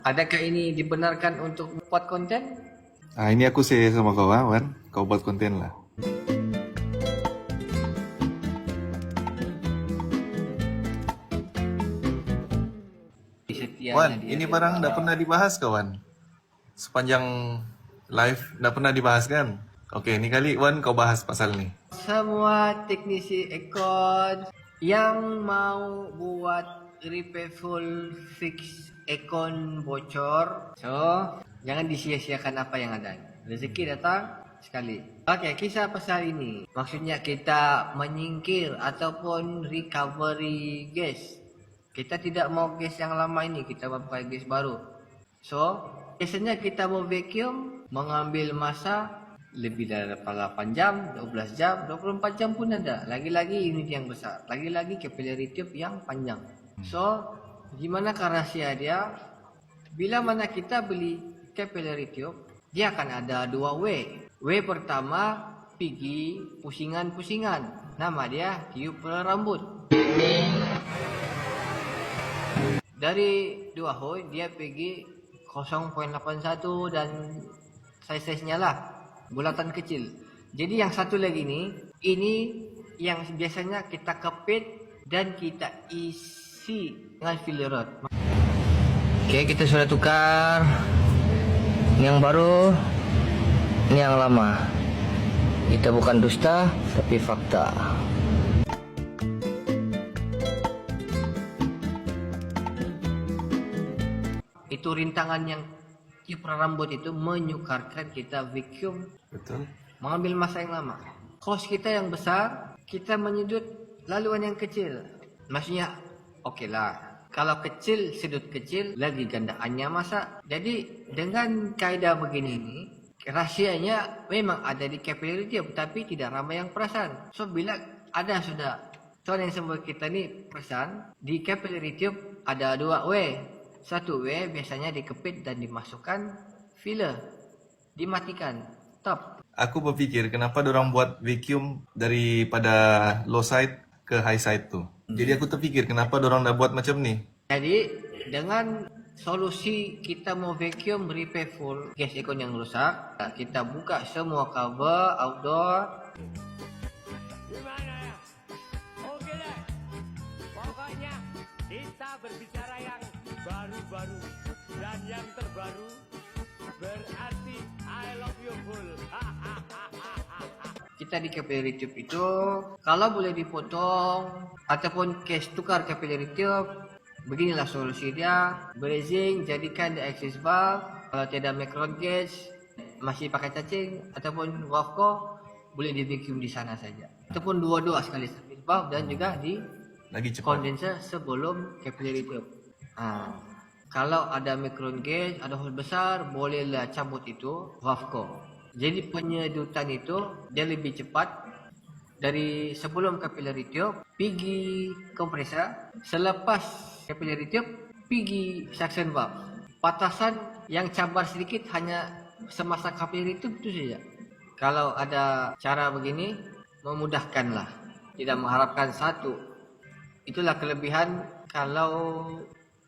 Adakah ini dibenarkan untuk buat konten? Ah, ini aku share sama kau, Wan. Kau buat konten lah. Wan, ini barang tidak pernah dibahas, kawan. Sepanjang live tidak pernah dibahas kan? Oke, ini kali Wan kau bahas pasal nih. Semua teknisi akun yang mau buat repair full fix akun bocor, so jangan disia-siakan apa yang ada. Rezeki datang sekali. Oke, kisah pasal ini maksudnya kita menyingkir ataupun recovery gas. Kita tidak mau gas yang lama ini, kita mau pakai gas baru. So, biasanya kita mau vacuum mengambil masa lebih dari 8 jam, 12 jam, 24 jam pun ada. Lagi-lagi unit yang besar, lagi-lagi capillary tube yang panjang. So, gimana rahasia dia? Bila mana kita beli capillary tube, dia akan ada 2 W. W pertama pergi pusingan-pusingan. Nama dia tiup rambut. Dari 2 hoi dia pergi 0.81 dan size-nya lah bulatan kecil. Jadi yang satu lagi ini yang biasanya kita kepit dan kita isi dengan filler rod. Oke, kita sudah tukar. Ini yang baru, ini yang lama. Kita bukan dusta, tapi fakta. Itu rintangan yang tiup rambut itu menyukarkan kita vacuum. Betul. Mengambil masa yang lama. Kos kita yang besar, kita menyedut laluan yang kecil. Maksudnya, oke lah. Kalau kecil, sudut kecil, lagi gandaannya masa. Jadi, dengan kaedah begini ini, rahasianya memang ada di capillary tube, tapi tidak ramai yang perasan. So, bila ada sudah, soal yang semua kita ini perasan, di capillary tube ada 2 W. 1 W biasanya dikepit dan dimasukkan filler. Dimatikan. Top. Aku berpikir kenapa dorang buat vacuum daripada low side ke high side tuh. Jadi aku terpikir kenapa dorang dah buat macam nih. Jadi dengan solusi kita mau vacuum repair full gas akun yang rusak, kita buka semua cover outdoor. Gimana ya? Oke deh. Pokoknya kita berbicara yang baru-baru dan yang terbaru berarti I love you full. Kita di capillary tube itu kalau boleh dipotong ataupun case tukar capillary tube, beginilah solusi dia. Brazing, jadikan the access valve. Kalau tiada macron gauge, masih pakai cacing ataupun Wavco, boleh di vacuum di sana saja. Ataupun dua-dua sekali service valve dan juga di Lagi cepat. condenser sebelum capillary tube. Kalau ada macron gauge, ada hole besar, bolehlah cabut itu Wavco. Jadi penyedutan itu dia lebih cepat dari sebelum capillary tube pergi kompresor, selepas capillary tube pergi suction valve. Patasan yang cabar sedikit hanya semasa capillary tube itu saja. Kalau ada cara begini memudahkanlah, tidak mengharapkan satu. Itulah kelebihan kalau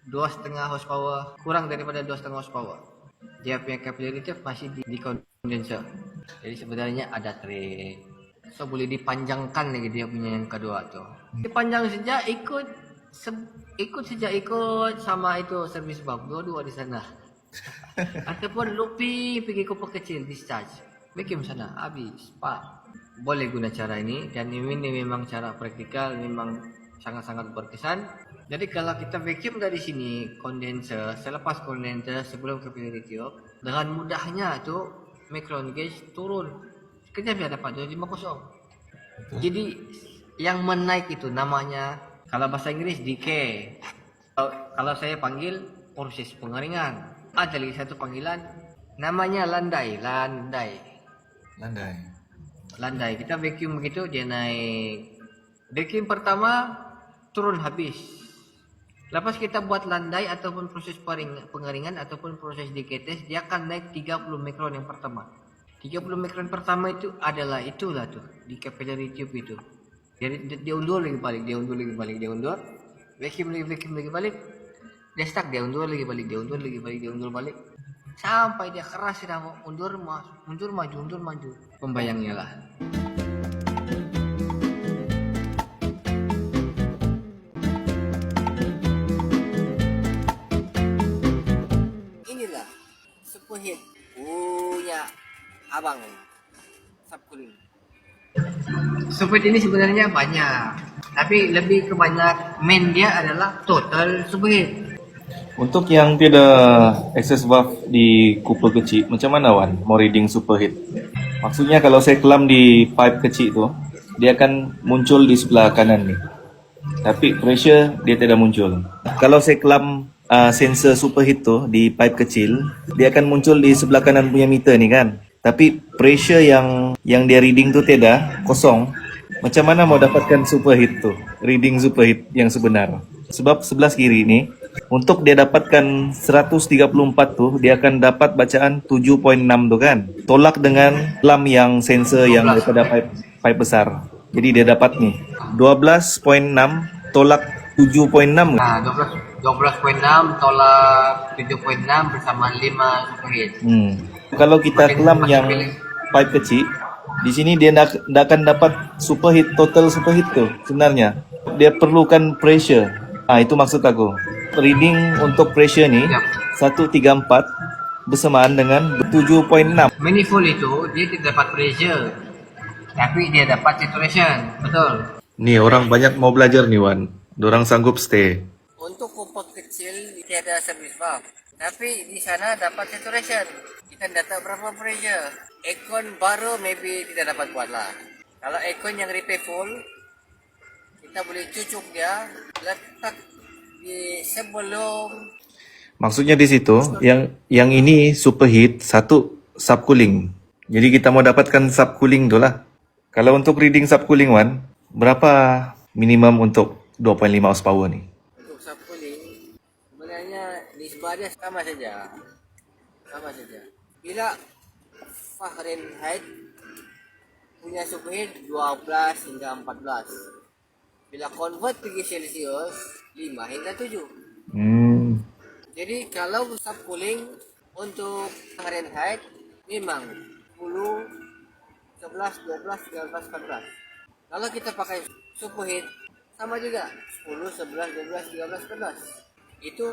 2,5 horsepower, kurang daripada 2,5 horsepower. Dia punya capillary tube masih di condenser. Jadi sebenarnya ada tray. So boleh dipanjangkan lagi dia punya yang kedua tuh. Dipanjang saja ikut sama itu service valve dua-dua di sana. Ataupun lupi pergi koper kecil discharge. Vacuum sana habis. Pak. Boleh guna cara ini dan ini memang cara praktikal, memang sangat-sangat berkesan. Jadi kalau kita vacuum dari sini condenser, selepas condenser sebelum capillary tube, dengan mudahnya tu macron gauge turun. Sekejap dia dapat 250. Jadi yang menaik itu namanya kalau bahasa Inggris decay. Kalau saya panggil proses pengeringan. Ada lagi satu panggilan namanya landai. Kita vacuum begitu dia naik. Vacuum pertama turun habis. Lepas kita buat landai ataupun proses pengeringan ataupun proses decay test, dia akan naik 30 mikron yang pertama. 30 mikron pertama itu adalah itulah tuh di capillary tube itu. Jadi dia undur lagi balik, vacuum lagi balik. Dia stuck, dia undur lagi balik, dia undur lagi balik, dia undur balik. Sampai dia keras sudah mau mundur undur maju. Pembayangnya lah. Inilah superhit punya abang Subcooling. Superhit ini sebenarnya banyak, tapi lebih kebanyak main dia adalah total superhit. Untuk yang tiada access valve di cooper kecil, macam mana Wan mau reading superheat? Maksudnya kalau saya kelam di pipe kecil tu, dia akan muncul di sebelah kanan ni. Tapi pressure dia tidak muncul. Kalau saya kelam sensor superheat tu di pipe kecil, dia akan muncul di sebelah kanan punya meter ni kan. Tapi pressure yang dia reading tu tiada, kosong. Macam mana mau dapatkan superheat tu, reading superheat yang sebenar? Sebab sebelah kiri ni, untuk dia dapatkan 134 tu, dia akan dapat bacaan 7.6 tu kan. Tolak dengan lam yang sensor yang daripada pipe besar. Jadi dia dapat ni 12.6 tolak 7.6. Nah, 12.6 tolak 7.6 bersama 5 superhit. Kalau kita kelam yang pipe kecil, di sini dia tidak akan dapat superhit, total superhit tu sebenarnya. Dia perlukan pressure. Itu maksud aku. Reading untuk pressure ni 134 bersamaan dengan 7.6. Manifold itu dia tidak dapat pressure, tapi dia dapat saturation. Betul. Ni orang banyak mau belajar ni Wan. Dorang sanggup stay. Untuk kompor kecil tiada service valve, tapi di sana dapat saturation. Kita tidak tahu berapa pressure. Aircon baru maybe tidak dapat buat lah. Kalau aircon yang repair full, kita boleh cucuk dia, letak di sebelum. Maksudnya di situ yang ini superheat, satu subcooling. Jadi kita mau dapatkan subcooling tu lah. Kalau untuk reading subcooling Wan, berapa minimum untuk 2.5 horsepower ni? Untuk subcooling sebenarnya nisbah dia sama saja. Bila Fahrenheit punya superheat 12 hingga 14. Bila convert pergi Celsius 5 hingga 7. Jadi kalau subcooling untuk Fahrenheit memang 10, 11, 12, 13, 14. Kalau kita pakai superheat sama juga 10, 11, 12, 13, 14. Itu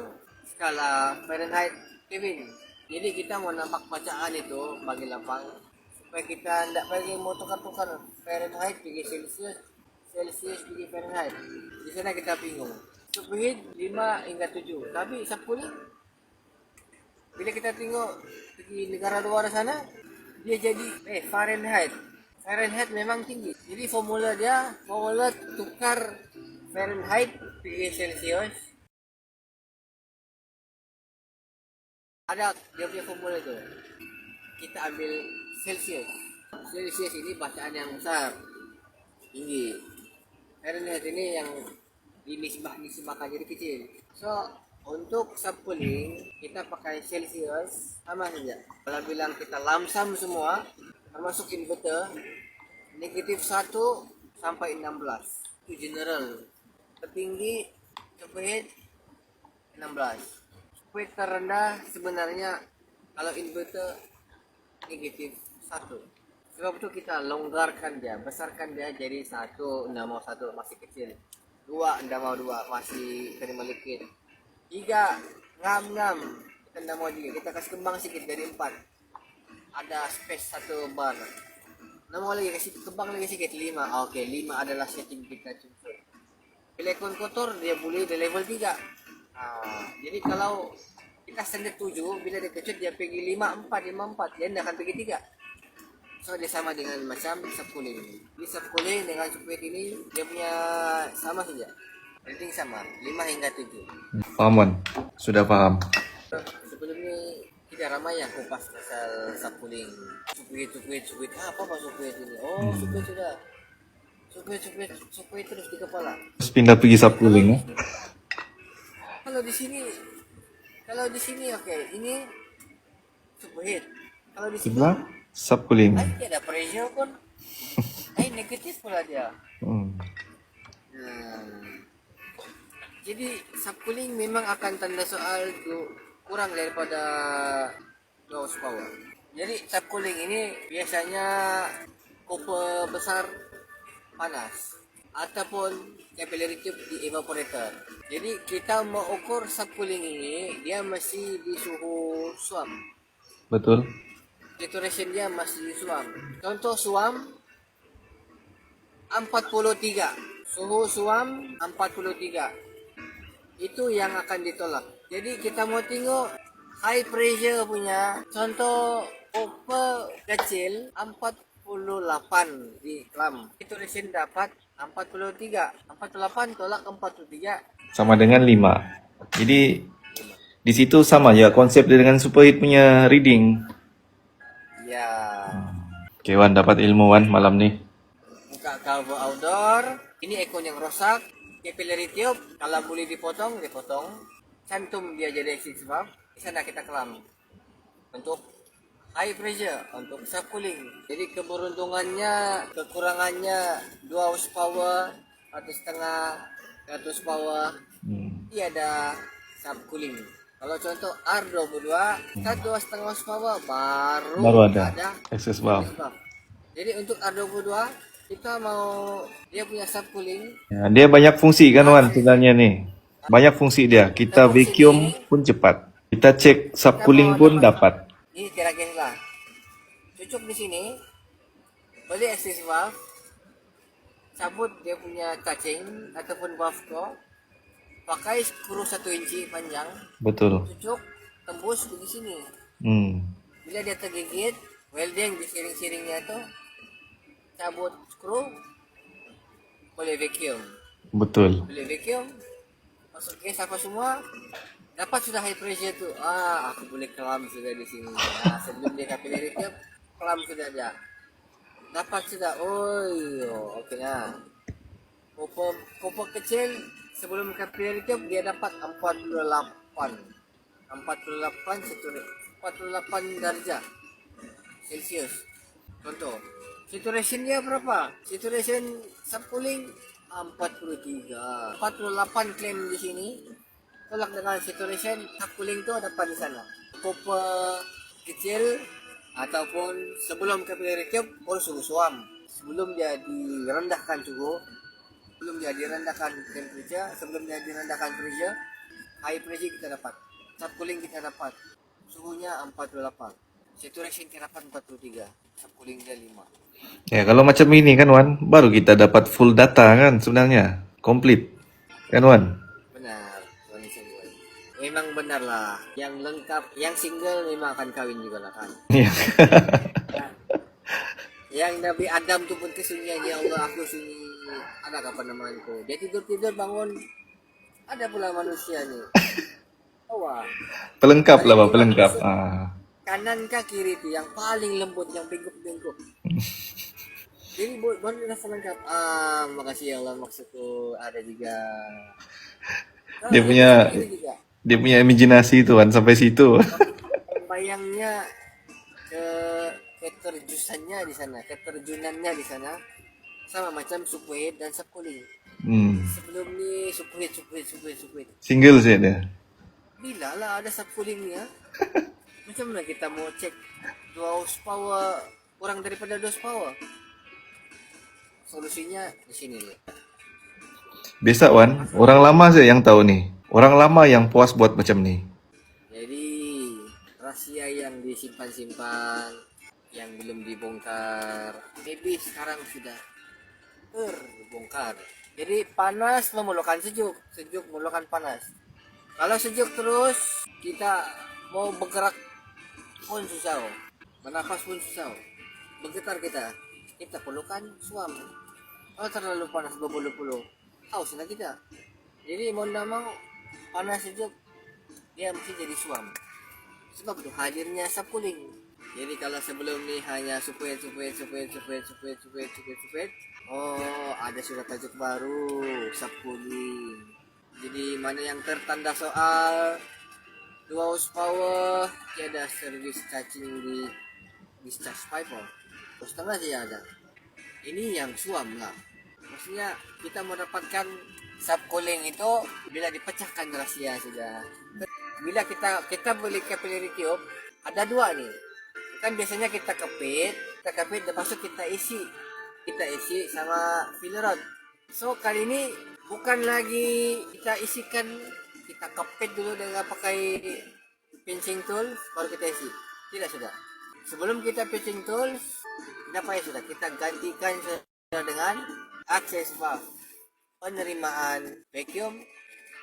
skala Fahrenheit Kelvin. Jadi kita mau nampak bacaan itu bagi lapang supaya kita tidak pergi mau tukar-tukar Fahrenheit pergi Celsius pergi Fahrenheit. Di sana kita bingung. Superheat 5 hingga 7. Tapi subcooling bila kita tengok pergi negara luar sana, dia jadi Fahrenheit. Fahrenheit memang tinggi. Jadi formula tukar Fahrenheit pergi Celsius. Ada dia punya formula tu. Kita ambil Celsius. Celsius ini bacaan yang besar, tinggi. Fahrenheit ini yang dinisbahkan jadi kecil. So untuk subcooling kita pakai Celsius sama saja. Kalau bilang kita lamsam semua termasuk inverter negatif 1 sampai 16 itu general. Tertinggi superheat 16. Superheat terendah sebenarnya kalau inverter negatif 1. Sebab itu kita longgarkan dia, besarkan dia jadi 1, tidak mau 1 masih kecil. 2, tidak mau 2 masih terima liquid. 3, ngam-ngam kita tidak mau juga, kita kasih kembang sedikit dari 4. Ada space 1 bar. Tidak mau lagi kasih kembang lagi sedikit 5. Oke, 5 adalah setting kita cukup. Bila aircon kotor dia boleh di level 3. Jadi kalau kita standar 7, bila dia kecut dia pergi 54, dia tidak akan pergi 3. So dia sama dengan macam subcooling. Di subcooling dengan superheat ini dia punya sama saja. Rating sama 5 hingga 7. Paham Wan? Sudah paham. Sebelum ni tidak ramai yang kupas pasal subcooling. Superheat. Apa superheat ini? Oh, superheat sudah. Superheat terus di kepala. Terus pindah pergi subcooling ya? Kalau di sini oke, ini superheat. Kalau di sini Sebelah subcooling. ada pressure pun. Negatif pula dia. Jadi subcooling memang akan tanda soal kurang daripada 2 horsepower. Jadi subcooling ini biasanya cooper besar panas ataupun capillary tube di evaporator. Jadi kita mau ukur subcooling ini dia masih di suhu suam. Betul. Saturation dia masih di suam. Contoh suam 43. Suhu suam 43. Itu yang akan ditolak. Jadi kita mau tengok high pressure punya. Contoh cooper kecil 48 di klam. Saturation dapat 43. 48 tolak 43. Sama dengan 5. Jadi di situ sama ya konsep dia dengan superheat punya reading. Ya. Oke Wan, dapat ilmu Wan malam nih. Buka valve outdoor. Ini ekon yang rosak. Capillary tube kalau boleh dipotong. Cantum dia jadi exit valve. Di sana kita kelam untuk high pressure, untuk subcooling. Jadi keberuntungannya, kekurangannya 2 horsepower atau setengah 100 power. Dia ada subcooling. Kalau contoh R22 1,5 horsepower Baru ada excess valve. Jadi untuk R22 kita mau dia punya subcooling. Ya, dia banyak fungsi kan Wan sebenarnya nih. Banyak fungsi dia. Kita vacuum pun cepat. Kita cek subcooling pun dapat. Ini kira-kira lah. Cucuk di sini. Beli excess valve. Cabut dia punya cacing ataupun valve core. Pakai skru 1 inci panjang. Betul. Cucuk tembus di sini. Bila dia tergigit, welding di siring-siringnya itu cabut skru, boleh vacuum. Betul. Boleh vacuum, masuk case apa semua, dapat sudah high pressure tu. Aku boleh kelam sudah di sini. Sebelum dia capillary tube, kelam sudah ada. Dapat sudah. Okey lah. Koper kecil sebelum capillary tube dia dapat 48 darjah Celsius. Contoh. Saturation dia berapa? Saturation subcooling 43. 48 claim di sini. Tolak dengan saturation subcooling tu dapat di sana. Cooper kecil ataupun sebelum capillary tube pun suhu suam. Sebelum dia direndahkan suhu, sebelum dia direndahkan temperature, sebelum dia direndahkan pressure, high pressure kita dapat. Subcooling kita dapat. Suhunya 48. Saturation kita dapat 43. Subcooling dia 5. Ya kalau macam ini kan Wan, baru kita dapat full data kan sebenarnya. Komplit. Kan Wan? Benar. Memang benar lah. Yang lengkap, yang single memang akan kawin juga lah kan. Iya. Yang Nabi Adam tu pun kesunyian, ya Allah aku sunyi. Ada kapan namaanku. Dia tidur-tidur bangun. Ada pula manusia ni. Wah. Pelengkap lah Pak, pelengkap. Kanan ke kiri tu yang paling lembut, yang bengkok-bengkok. Jadi baru rasa lengkap. Makasih ya Allah, maksudku ada juga. Dia punya imajinasi itu kan sampai situ. Bayangnya keterjunannya di sana sama macam superheat dan subcooling. Sebelum ni superheat. Single saja dia. Bila lah ada subcoolingnya? Macam mana kita mau cek 2 horsepower kurang daripada 2 horsepower? Solusinya di sini nih. Biasa Wan, orang lama saja yang tahu nih. Orang lama yang puas buat macam ni. Jadi rahasia yang disimpan-simpan, yang belum dibongkar, maybe sekarang sudah terbongkar. Jadi panas memerlukan sejuk, sejuk memerlukan panas. Kalau sejuk terus, kita mau bergerak pun susah, bernafas pun susah, bergetar kita perlukan suam. Kalau terlalu panas berbulu-bulu, hauslah kita. Jadi mau tidak mau panas sejuk dia mesti jadi suam. Sebab itu hadirnya subcooling. Jadi kalau sebelum ni hanya supet. Ada sudah tajuk baru subcooling. Jadi mana yang tertanda soal 2 horsepower tiada servis cacing di discharge pipe. Setengah saja ada. Ini yang suam lah. Maksudnya kita mau dapatkan subcooling itu bila dipecahkan rahasia sudah. Bila kita beli capillary tube, ada dua nih. Kan biasanya kita kepit lepas itu kita isi sama filler rod. So kali ini bukan lagi kita isikan, kita kepit dulu dengan pakai pinching tool baru kita isi. Tidak, sudah. Sebelum kita pinching tools, apa ya sudah kita gantikan sudah dengan access valve, penerimaan vacuum,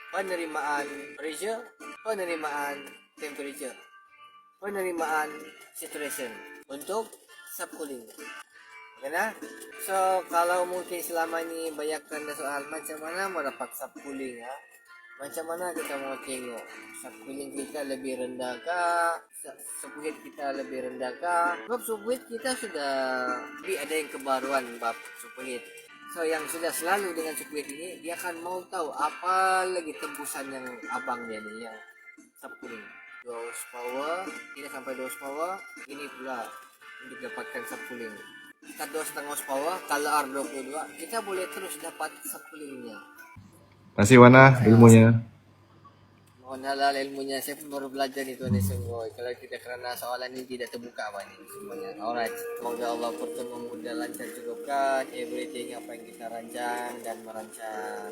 penerimaan pressure, penerimaan temperature, penerimaan saturation untuk subcooling. Karena so kalau mungkin selama ini banyakkan soal macam mana mau dapat subcooling ya, macam mana kita mau tengok subcooling kita lebih rendah kah, subheat kita lebih rendah kah. Sebab subheat kita sudah ada yang kebaruan bab subheat. So yang sudah selalu dengan subheat ini, dia akan mau tahu apa lagi tembusan yang abangnya nih yang subcooling. 2 horsepower, tidak sampai 2 horsepower, ini pula untuk dapatkan subcooling. Kita 2,5 horsepower, kalau R22 kita boleh terus dapat subcoolingnya. Masih Wana ilmunya. Mohon halal ilmunya, saya pun baru belajar itu nih sungguh. Kalau tidak kerana soalan ini tidak terbuka apa nih semuanya. Alright, semoga Allah pertemuan mudah lancar cukupkan everything apa yang kita rancang dan merancang.